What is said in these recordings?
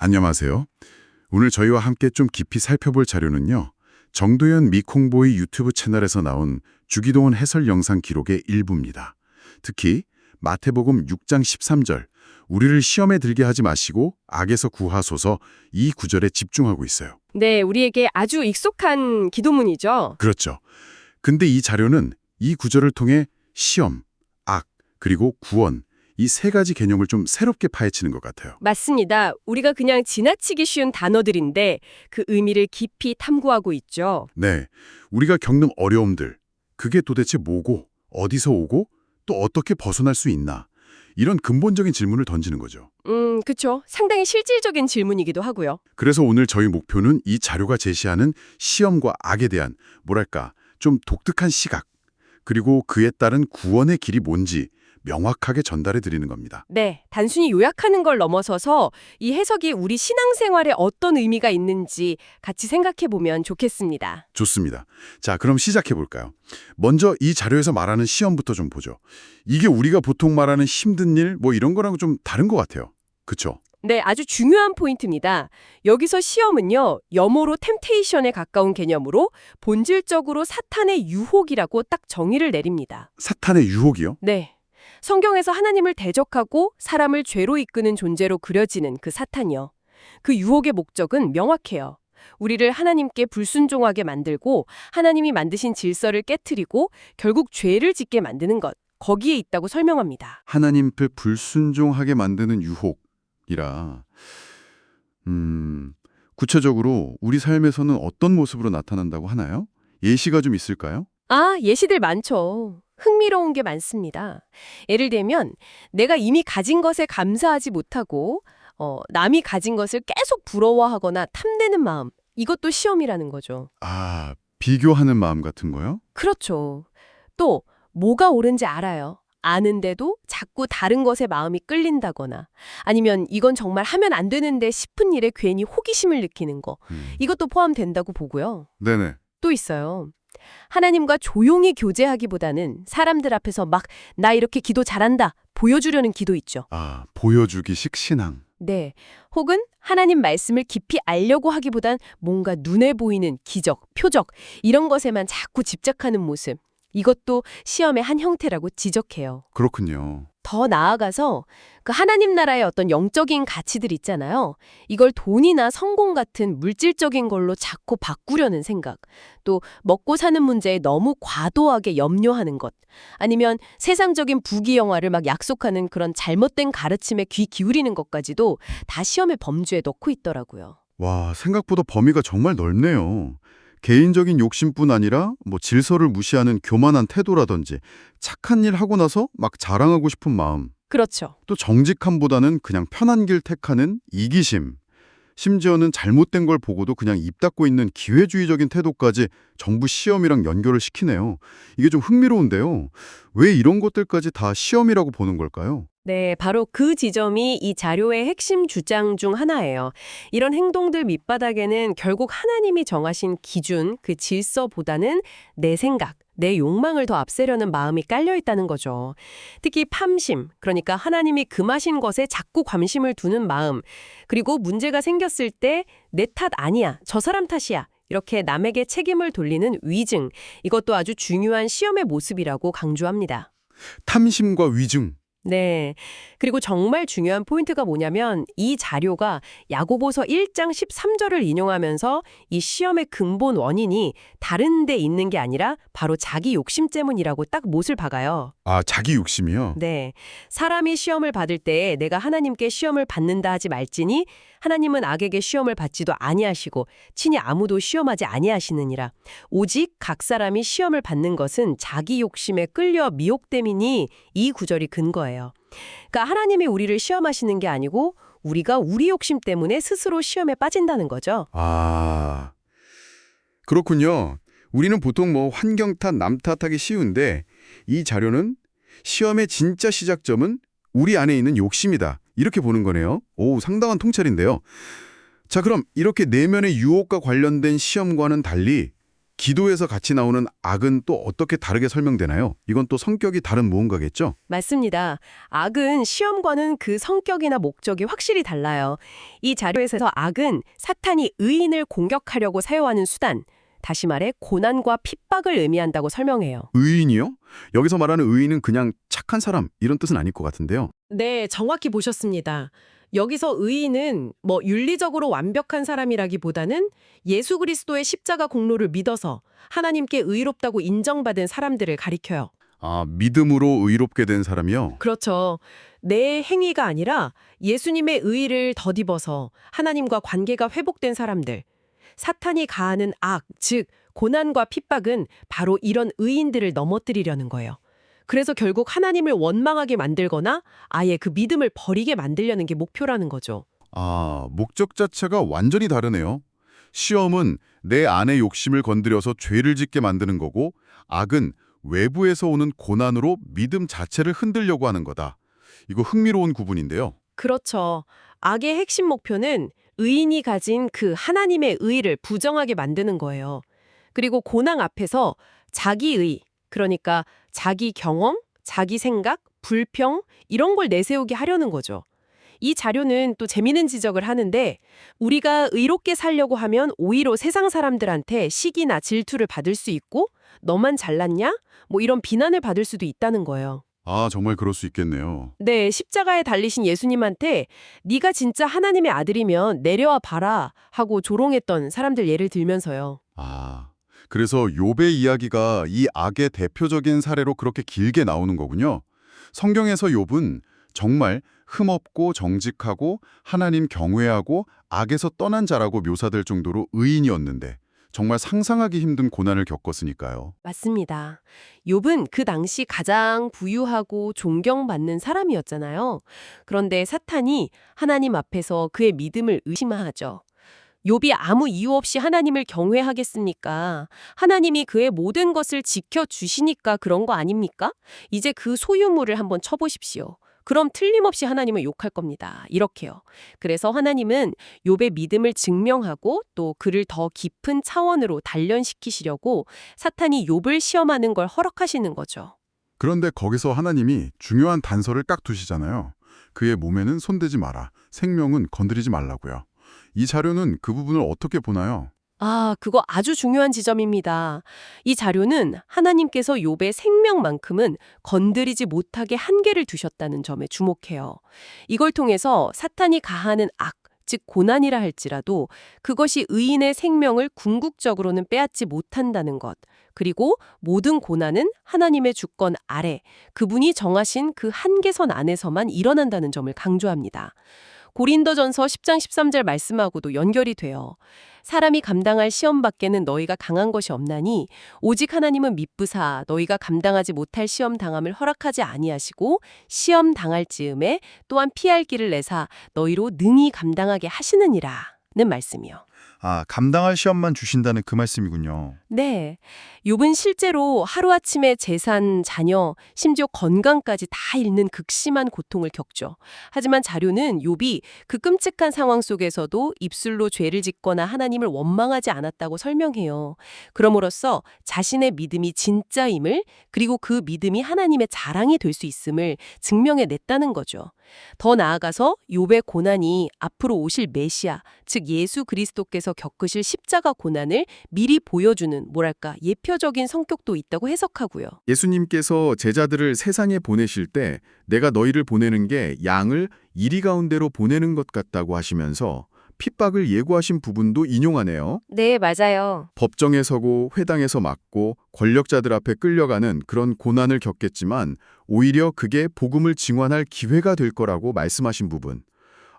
안녕하세요. 오늘 저희와 함께 좀 깊이 살펴볼 자료는요. 정도현 미콩보이 유튜브 채널에서 나온 주기도원 해설 영상 기록의 일부입니다. 특히 마태복음 6장 13절 우리를 시험에 들게 하지 마시고 악에서 구하소서 이 구절에 집중하고 있어요. 네, 우리에게 아주 익숙한 기도문이죠. 그렇죠. 근데 이 자료는 이 구절을 통해 시험, 악, 그리고 구원 이 세 가지 개념을 좀 새롭게 파헤치는 것 같아요. 맞습니다. 우리가 그냥 지나치기 쉬운 단어들인데 그 의미를 깊이 탐구하고 있죠. 네, 우리가 겪는 어려움들, 그게 도대체 뭐고, 어디서 오고, 또 어떻게 벗어날 수 있나? 이런 근본적인 질문을 던지는 거죠. 그쵸. 상당히 실질적인 질문이기도 하고요. 그래서 오늘 저희 목표는 이 자료가 제시하는 시험과 악에 대한, 뭐랄까, 좀 독특한 시각, 그리고 그에 따른 구원의 길이 뭔지 명확하게 전달해 드리는 겁니다. 네, 단순히 요약하는 걸 넘어서서 이 해석이 우리 신앙생활에 어떤 의미가 있는지 같이 생각해 보면 좋겠습니다. 좋습니다. 자, 그럼 시작해 볼까요? 먼저 이 자료에서 말하는 시험부터 좀 보죠. 이게 우리가 보통 말하는 힘든 일, 뭐 이런 거랑 좀 다른 것 같아요. 그쵸? 네, 아주 중요한 포인트입니다. 여기서 시험은요, 염호로 템테이션에 가까운 개념으로 본질적으로 사탄의 유혹이라고 딱 정의를 내립니다. 사탄의 유혹이요? 네. 성경에서 하나님을 대적하고 사람을 죄로 이끄는 존재로 그려지는 그 사탄이요. 그 유혹의 목적은 명확해요. 우리를 하나님께 불순종하게 만들고 하나님이 만드신 질서를 깨트리고 결국 죄를 짓게 만드는 것. 거기에 있다고 설명합니다. 하나님께 불순종하게 만드는 유혹이라. 구체적으로 우리 삶에서는 어떤 모습으로 나타난다고 하나요? 예시가 좀 있을까요? 아, 예시들 많죠. 흥미로운 게 많습니다. 예를 들면 내가 이미 가진 것에 감사하지 못하고 남이 가진 것을 계속 부러워하거나 탐내는 마음. 이것도 시험이라는 거죠. 아, 비교하는 마음 같은 거요? 그렇죠. 또 뭐가 옳은지 알아요. 아는데도 자꾸 다른 것에 마음이 끌린다거나 아니면 이건 정말 하면 안 되는데 싶은 일에 괜히 호기심을 느끼는 거. 이것도 포함된다고 보고요. 네네. 또 있어요. 하나님과 조용히 교제하기보다는 사람들 앞에서 막 나 이렇게 기도 잘한다 보여주려는 기도 있죠. 아, 보여주기식 신앙. 네. 혹은 하나님 말씀을 깊이 알려고 하기보단 뭔가 눈에 보이는 기적, 표적 이런 것에만 자꾸 집착하는 모습. 이것도 시험의 한 형태라고 지적해요. 그렇군요. 더 나아가서 그 하나님 나라의 어떤 영적인 가치들 있잖아요. 이걸 돈이나 성공 같은 물질적인 걸로 자꾸 바꾸려는 생각. 또 먹고 사는 문제에 너무 과도하게 염려하는 것. 아니면 세상적인 부귀영화를 막 약속하는 그런 잘못된 가르침에 귀 기울이는 것까지도 다 시험의 범주에 넣고 있더라고요. 와, 생각보다 범위가 정말 넓네요. 개인적인 욕심뿐 아니라 뭐 질서를 무시하는 교만한 태도라든지 착한 일 하고 나서 막 자랑하고 싶은 마음, 그렇죠. 또 정직함보다는 그냥 편한 길 택하는 이기심, 심지어는 잘못된 걸 보고도 그냥 입 닫고 있는 기회주의적인 태도까지 정부 시험이랑 연결을 시키네요. 이게 좀 흥미로운데요. 왜 이런 것들까지 다 시험이라고 보는 걸까요? 네, 바로 그 지점이 이 자료의 핵심 주장 중 하나예요. 이런 행동들 밑바닥에는 결국 하나님이 정하신 기준, 그 질서보다는 내 생각, 내 욕망을 더 앞세려는 마음이 깔려 있다는 거죠. 특히 팜심, 그러니까 하나님이 금하신 것에 자꾸 관심을 두는 마음, 그리고 문제가 생겼을 때 내 탓 아니야, 저 사람 탓이야. 이렇게 남에게 책임을 돌리는 위증, 이것도 아주 중요한 시험의 모습이라고 강조합니다. 탐심과 위증. 네. 그리고 정말 중요한 포인트가 뭐냐면 이 자료가 야고보서 1장 13절을 인용하면서 이 시험의 근본 원인이 다른 데 있는 게 아니라 바로 자기 욕심 때문이라고 딱 못을 박아요. 아, 자기 욕심이요? 네. 사람이 시험을 받을 때 내가 하나님께 시험을 받는다 하지 말지니 하나님은 악에게 시험을 받지도 아니하시고 친히 아무도 시험하지 아니하시느니라. 오직 각 사람이 시험을 받는 것은 자기 욕심에 끌려 미혹됨이니 이 구절이 근거예요. 그러니까 하나님이 우리를 시험하시는 게 아니고 우리가 우리 욕심 때문에 스스로 시험에 빠진다는 거죠. 아, 그렇군요. 우리는 보통 뭐 환경 탓, 남 탓하기 쉬운데 이 자료는 시험의 진짜 시작점은 우리 안에 있는 욕심이다. 이렇게 보는 거네요. 오, 상당한 통찰인데요. 자, 그럼 이렇게 내면의 유혹과 관련된 시험과는 달리 기도에서 같이 나오는 악은 또 어떻게 다르게 설명되나요? 이건 또 성격이 다른 무언가겠죠? 맞습니다. 악은 시험과는 그 성격이나 목적이 확실히 달라요. 이 자료에서 악은 사탄이 의인을 공격하려고 사용하는 수단, 다시 말해 고난과 핍박을 의미한다고 설명해요. 의인이요? 여기서 말하는 의인은 그냥 착한 사람 이런 뜻은 아닐 것 같은데요. 네, 정확히 보셨습니다. 여기서 의인은 윤리적으로 완벽한 사람이라기보다는 예수 그리스도의 십자가 공로를 믿어서 하나님께 의롭다고 인정받은 사람들을 가리켜요. 아, 믿음으로 의롭게 된 사람이요? 그렇죠. 내 행위가 아니라 예수님의 의의를 덧입어서 하나님과 관계가 회복된 사람들. 사탄이 가하는 악, 즉 고난과 핍박은 바로 이런 의인들을 넘어뜨리려는 거예요. 그래서 결국 하나님을 원망하게 만들거나 아예 그 믿음을 버리게 만들려는 게 목표라는 거죠. 아, 목적 자체가 완전히 다르네요. 시험은 내 안의 욕심을 건드려서 죄를 짓게 만드는 거고, 악은 외부에서 오는 고난으로 믿음 자체를 흔들려고 하는 거다. 이거 흥미로운 구분인데요. 그렇죠. 악의 핵심 목표는 의인이 가진 그 하나님의 의의를 부정하게 만드는 거예요. 그리고 고난 앞에서 자기의, 그러니까 자기 경험, 자기 생각, 불평 이런 걸 내세우게 하려는 거죠. 이 자료는 또 재미있는 지적을 하는데 우리가 의롭게 살려고 하면 오히려 세상 사람들한테 시기나 질투를 받을 수 있고 너만 잘났냐? 이런 비난을 받을 수도 있다는 거예요. 아, 정말 그럴 수 있겠네요. 네, 십자가에 달리신 예수님한테 네가 진짜 하나님의 아들이면 내려와 봐라 하고 조롱했던 사람들 예를 들면서요. 아, 그래서 욥의 이야기가 이 악의 대표적인 사례로 그렇게 길게 나오는 거군요. 성경에서 욥은 정말 흠없고 정직하고 하나님 경외하고 악에서 떠난 자라고 묘사될 정도로 의인이었는데 정말 상상하기 힘든 고난을 겪었으니까요. 맞습니다. 욥은 그 당시 가장 부유하고 존경받는 사람이었잖아요. 그런데 사탄이 하나님 앞에서 그의 믿음을 의심하죠. 욥이 아무 이유 없이 하나님을 경외하겠습니까? 하나님이 그의 모든 것을 지켜주시니까 그런 거 아닙니까? 이제 그 소유물을 한번 쳐보십시오. 그럼 틀림없이 하나님을 욕할 겁니다. 이렇게요. 그래서 하나님은 욥의 믿음을 증명하고 또 그를 더 깊은 차원으로 단련시키시려고 사탄이 욥을 시험하는 걸 허락하시는 거죠. 그런데 거기서 하나님이 중요한 단서를 딱 두시잖아요. 그의 몸에는 손대지 마라. 생명은 건드리지 말라고요. 이 자료는 그 부분을 어떻게 보나요? 그거 아주 중요한 지점입니다. 이 자료는 하나님께서 욥의 생명만큼은 건드리지 못하게 한계를 두셨다는 점에 주목해요. 이걸 통해서 사탄이 가하는 악, 즉 고난이라 할지라도 그것이 의인의 생명을 궁극적으로는 빼앗지 못한다는 것, 그리고 모든 고난은 하나님의 주권 아래, 그분이 정하신 그 한계선 안에서만 일어난다는 점을 강조합니다. 고린도전서 10장 13절 말씀하고도 연결이 돼요. 사람이 감당할 시험 밖에는 너희가 강한 것이 없나니 오직 하나님은 미쁘사 너희가 감당하지 못할 시험 당함을 허락하지 아니하시고 시험 당할 즈음에 또한 피할 길을 내사 너희로 능히 감당하게 하시느니라는 말씀이요. 아, 감당할 시험만 주신다는 그 말씀이군요. 네. 욥은 실제로 하루아침에 재산, 자녀, 심지어 건강까지 다 잃는 극심한 고통을 겪죠. 하지만 자료는 욥이 그 끔찍한 상황 속에서도 입술로 죄를 짓거나 하나님을 원망하지 않았다고 설명해요. 그럼으로써 자신의 믿음이 진짜임을, 그리고 그 믿음이 하나님의 자랑이 될 수 있음을 증명해냈다는 거죠. 더 나아가서 욥의 고난이 앞으로 오실 메시아, 즉 예수 그리스도께서 겪으실 십자가 고난을 미리 보여주는 예표적인 성격도 있다고 해석하고요. 예수님께서 제자들을 세상에 보내실 때 내가 너희를 보내는 게 양을 이리 가운데로 보내는 것 같다고 하시면서 핍박을 예고하신 부분도 인용하네요. 네, 맞아요. 법정에 서고 회당에서 맞고 권력자들 앞에 끌려가는 그런 고난을 겪겠지만 오히려 그게 복음을 증언할 기회가 될 거라고 말씀하신 부분.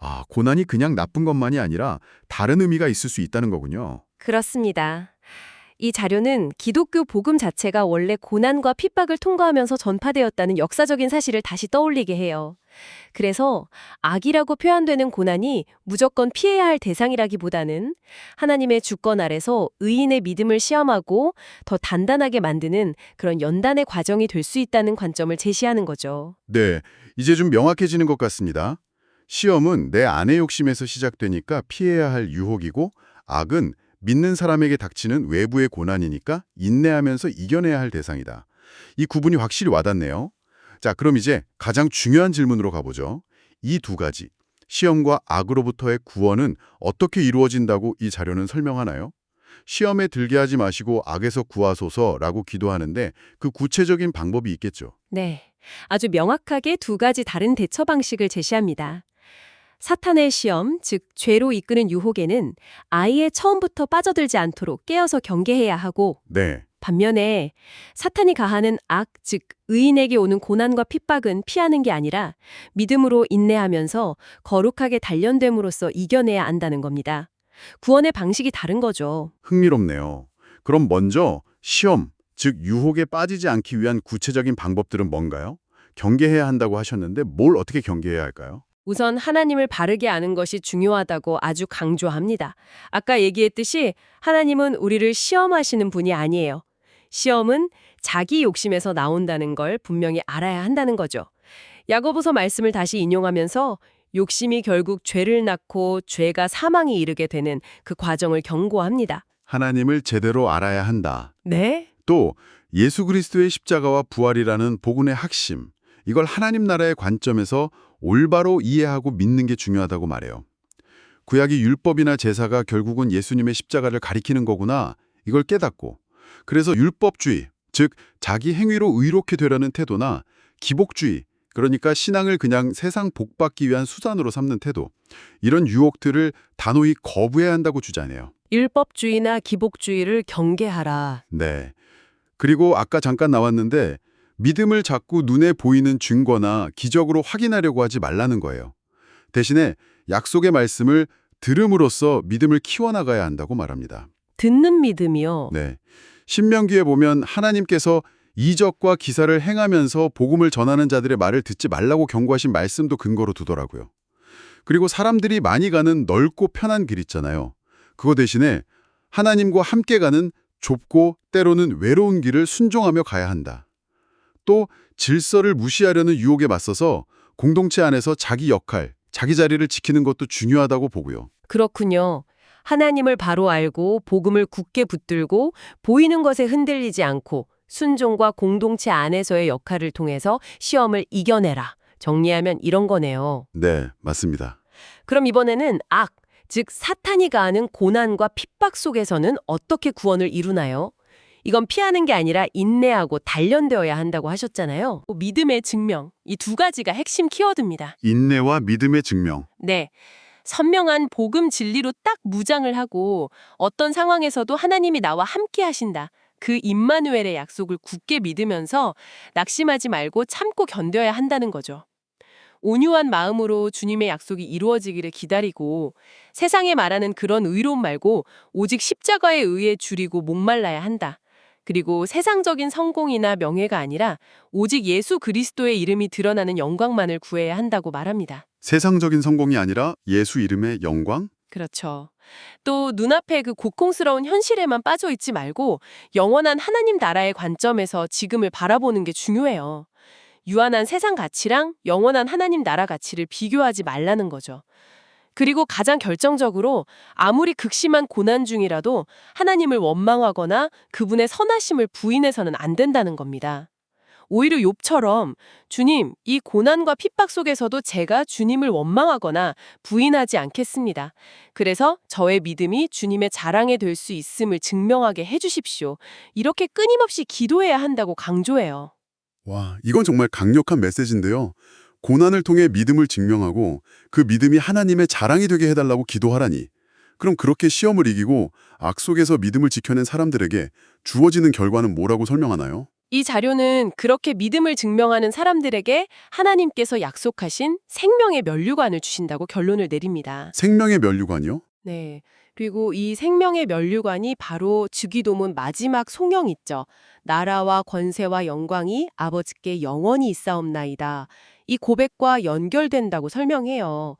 아, 고난이 그냥 나쁜 것만이 아니라 다른 의미가 있을 수 있다는 거군요. 그렇습니다. 이 자료는 기독교 복음 자체가 원래 고난과 핍박을 통과하면서 전파되었다는 역사적인 사실을 다시 떠올리게 해요. 그래서 악이라고 표현되는 고난이 무조건 피해야 할 대상이라기보다는 하나님의 주권 아래서 의인의 믿음을 시험하고 더 단단하게 만드는 그런 연단의 과정이 될 수 있다는 관점을 제시하는 거죠. 네, 이제 좀 명확해지는 것 같습니다. 시험은 내 안의 욕심에서 시작되니까 피해야 할 유혹이고 악은 믿는 사람에게 닥치는 외부의 고난이니까 인내하면서 이겨내야 할 대상이다. 이 구분이 확실히 와닿네요. 자, 그럼 이제 가장 중요한 질문으로 가보죠. 이 두 가지, 시험과 악으로부터의 구원은 어떻게 이루어진다고 이 자료는 설명하나요? 시험에 들게 하지 마시고 악에서 구하소서라고 기도하는데 그 구체적인 방법이 있겠죠. 네, 아주 명확하게 두 가지 다른 대처 방식을 제시합니다. 사탄의 시험, 즉 죄로 이끄는 유혹에는 아예 처음부터 빠져들지 않도록 깨어서 경계해야 하고, 네, 반면에 사탄이 가하는 악, 즉 의인에게 오는 고난과 핍박은 피하는 게 아니라 믿음으로 인내하면서 거룩하게 단련됨으로써 이겨내야 한다는 겁니다. 구원의 방식이 다른 거죠. 흥미롭네요. 그럼 먼저 시험, 즉 유혹에 빠지지 않기 위한 구체적인 방법들은 뭔가요? 경계해야 한다고 하셨는데 뭘 어떻게 경계해야 할까요? 우선 하나님을 바르게 아는 것이 중요하다고 아주 강조합니다. 아까 얘기했듯이 하나님은 우리를 시험하시는 분이 아니에요. 시험은 자기 욕심에서 나온다는 걸 분명히 알아야 한다는 거죠. 야고보서 말씀을 다시 인용하면서 욕심이 결국 죄를 낳고 죄가 사망에 이르게 되는 그 과정을 경고합니다. 하나님을 제대로 알아야 한다. 네? 또 예수 그리스도의 십자가와 부활이라는 복음의 핵심, 이걸 하나님 나라의 관점에서 올바로 이해하고 믿는 게 중요하다고 말해요. 구약의 율법이나 제사가 결국은 예수님의 십자가를 가리키는 거구나, 이걸 깨닫고, 그래서 율법주의, 즉 자기 행위로 의롭게 되려는 태도나 기복주의, 그러니까 신앙을 그냥 세상 복받기 위한 수단으로 삼는 태도, 이런 유혹들을 단호히 거부해야 한다고 주장해요. 율법주의나 기복주의를 경계하라. 네. 그리고 아까 잠깐 나왔는데 믿음을 자꾸 눈에 보이는 증거나 기적으로 확인하려고 하지 말라는 거예요. 대신에 약속의 말씀을 들음으로써 믿음을 키워나가야 한다고 말합니다. 듣는 믿음이요. 네. 신명기에 보면 하나님께서 이적과 기사를 행하면서 복음을 전하는 자들의 말을 듣지 말라고 경고하신 말씀도 근거로 두더라고요. 그리고 사람들이 많이 가는 넓고 편한 길 있잖아요. 그거 대신에 하나님과 함께 가는 좁고 때로는 외로운 길을 순종하며 가야 한다. 또 질서를 무시하려는 유혹에 맞서서 공동체 안에서 자기 역할, 자기 자리를 지키는 것도 중요하다고 보고요. 그렇군요. 하나님을 바로 알고 복음을 굳게 붙들고 보이는 것에 흔들리지 않고 순종과 공동체 안에서의 역할을 통해서 시험을 이겨내라. 정리하면 이런 거네요. 네, 맞습니다. 그럼 이번에는 악, 즉 사탄이 가하는 고난과 핍박 속에서는 어떻게 구원을 이루나요? 이건 피하는 게 아니라 인내하고 단련되어야 한다고 하셨잖아요. 믿음의 증명, 이 두 가지가 핵심 키워드입니다. 인내와 믿음의 증명. 네. 선명한 복음 진리로 딱 무장을 하고 어떤 상황에서도 하나님이 나와 함께 하신다. 그 임마누엘의 약속을 굳게 믿으면서 낙심하지 말고 참고 견뎌야 한다는 거죠. 온유한 마음으로 주님의 약속이 이루어지기를 기다리고 세상에 말하는 그런 의로움 말고 오직 십자가에 의해 줄이고 목말라야 한다. 그리고 세상적인 성공이나 명예가 아니라 오직 예수 그리스도의 이름이 드러나는 영광만을 구해야 한다고 말합니다. 세상적인 성공이 아니라 예수 이름의 영광? 그렇죠. 또 눈앞에 그 고통스러운 현실에만 빠져 있지 말고 영원한 하나님 나라의 관점에서 지금을 바라보는 게 중요해요. 유한한 세상 가치랑 영원한 하나님 나라 가치를 비교하지 말라는 거죠. 그리고 가장 결정적으로 아무리 극심한 고난 중이라도 하나님을 원망하거나 그분의 선하심을 부인해서는 안 된다는 겁니다. 오히려 욥처럼 주님, 이 고난과 핍박 속에서도 제가 주님을 원망하거나 부인하지 않겠습니다. 그래서 저의 믿음이 주님의 자랑이 될 수 있음을 증명하게 해주십시오. 이렇게 끊임없이 기도해야 한다고 강조해요. 와, 이건 정말 강력한 메시지인데요. 고난을 통해 믿음을 증명하고 그 믿음이 하나님의 자랑이 되게 해달라고 기도하라니. 그럼 그렇게 시험을 이기고 악 속에서 믿음을 지켜낸 사람들에게 주어지는 결과는 뭐라고 설명하나요? 이 자료는 그렇게 믿음을 증명하는 사람들에게 하나님께서 약속하신 생명의 면류관을 주신다고 결론을 내립니다. 생명의 면류관이요? 네. 그리고 이 생명의 면류관이 바로 주기도문 마지막 송영 있죠. 나라와 권세와 영광이 아버지께 영원히 있사옵나이다. 이 고백과 연결된다고 설명해요.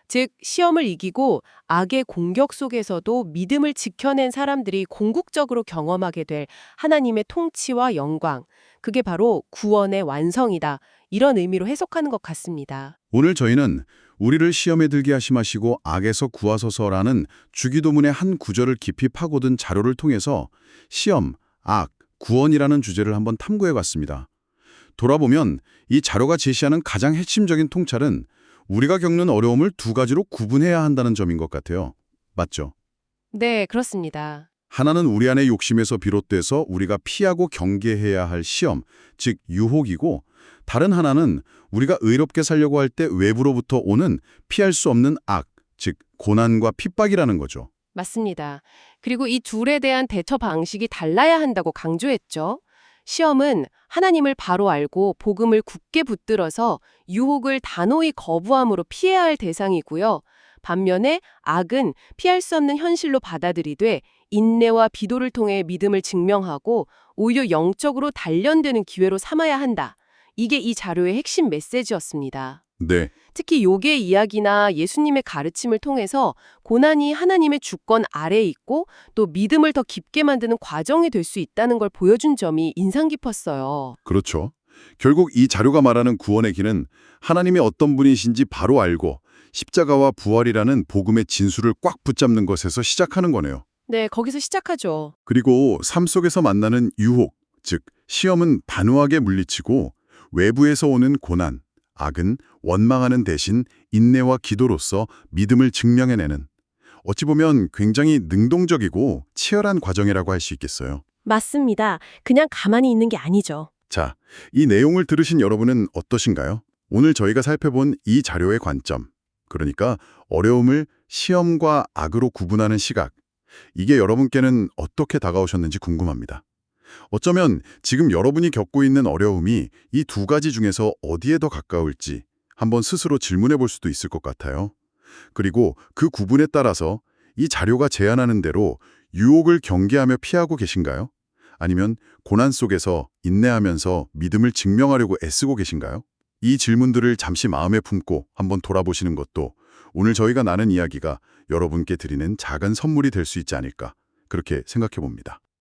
즉 시험을 이기고 악의 공격 속에서도 믿음을 지켜낸 사람들이 궁극적으로 경험하게 될 하나님의 통치와 영광, 그게 바로 구원의 완성이다. 이런 의미로 해석하는 것 같습니다. 오늘 저희는 우리를 시험에 들게 하심하시고 악에서 구하소서라는 주기도문의 한 구절을 깊이 파고든 자료를 통해서 시험, 악, 구원이라는 주제를 한번 탐구해 봤습니다. 돌아보면 이 자료가 제시하는 가장 핵심적인 통찰은 우리가 겪는 어려움을 두 가지로 구분해야 한다는 점인 것 같아요. 맞죠? 네, 그렇습니다. 하나는 우리 안의 욕심에서 비롯돼서 우리가 피하고 경계해야 할 시험, 즉 유혹이고, 다른 하나는 우리가 의롭게 살려고 할 때 외부로부터 오는 피할 수 없는 악, 즉 고난과 핍박이라는 거죠. 맞습니다. 그리고 이 둘에 대한 대처 방식이 달라야 한다고 강조했죠. 시험은 하나님을 바로 알고 복음을 굳게 붙들어서 유혹을 단호히 거부함으로 피해야 할 대상이고요. 반면에 악은 피할 수 없는 현실로 받아들이되 인내와 비도를 통해 믿음을 증명하고 오히려 영적으로 단련되는 기회로 삼아야 한다. 이게 이 자료의 핵심 메시지였습니다. 네, 특히 요괴 이야기나 예수님의 가르침을 통해서 고난이 하나님의 주권 아래에 있고 또 믿음을 더 깊게 만드는 과정이 될 수 있다는 걸 보여준 점이 인상 깊었어요. 그렇죠. 결국 이 자료가 말하는 구원의 길은 하나님이 어떤 분이신지 바로 알고 십자가와 부활이라는 복음의 진수를 꽉 붙잡는 것에서 시작하는 거네요. 네, 거기서 시작하죠. 그리고 삶 속에서 만나는 유혹, 즉 시험은 단호하게 물리치고 외부에서 오는 고난, 악은 원망하는 대신 인내와 기도로서 믿음을 증명해내는, 어찌 보면 굉장히 능동적이고 치열한 과정이라고 할 수 있겠어요. 맞습니다. 그냥 가만히 있는 게 아니죠. 자, 이 내용을 들으신 여러분은 어떠신가요? 오늘 저희가 살펴본 이 자료의 관점, 그러니까 어려움을 시험과 악으로 구분하는 시각, 이게 여러분께는 어떻게 다가오셨는지 궁금합니다. 어쩌면 지금 여러분이 겪고 있는 어려움이 이 두 가지 중에서 어디에 더 가까울지 한번 스스로 질문해 볼 수도 있을 것 같아요. 그리고 그 구분에 따라서 이 자료가 제안하는 대로 유혹을 경계하며 피하고 계신가요? 아니면 고난 속에서 인내하면서 믿음을 증명하려고 애쓰고 계신가요? 이 질문들을 잠시 마음에 품고 한번 돌아보시는 것도 오늘 저희가 나눈 이야기가 여러분께 드리는 작은 선물이 될 수 있지 않을까, 그렇게 생각해 봅니다.